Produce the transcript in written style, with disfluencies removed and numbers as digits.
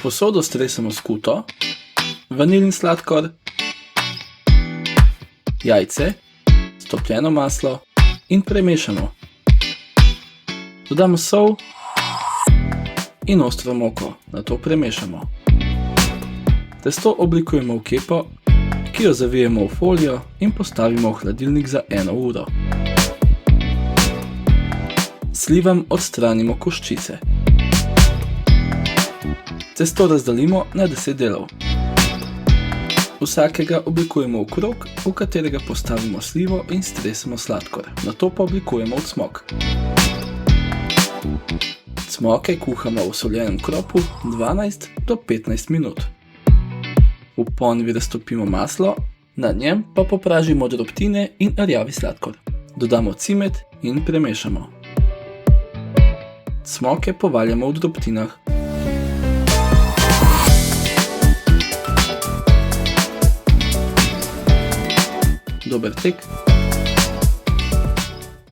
posodo stresemo skuto, vanilin sladkor, jajce, stopljeno maslo in premešamo. Dodamo sol in ostro moko, nato premešamo. Testo oblikujemo v kepo, ki jo zavijemo v folijo in postavimo v hladilnik za 1 uro. Slivam odstranimo koščice. Testo razdelimo na 10 delov. Vsakega oblikujemo v krog, v katerega postavimo slivo in stresemo sladkor, nato pa oblikujemo v cmok. Cmoke kuhamo v soljenem kropu 12 do 15 minut. V ponvi raztopimo maslo, na njem pa popražimo drobtine in rjavi sladkor. Dodamo cimet in premešamo. Cmoke povaljamo v drobtinah. Dober tek!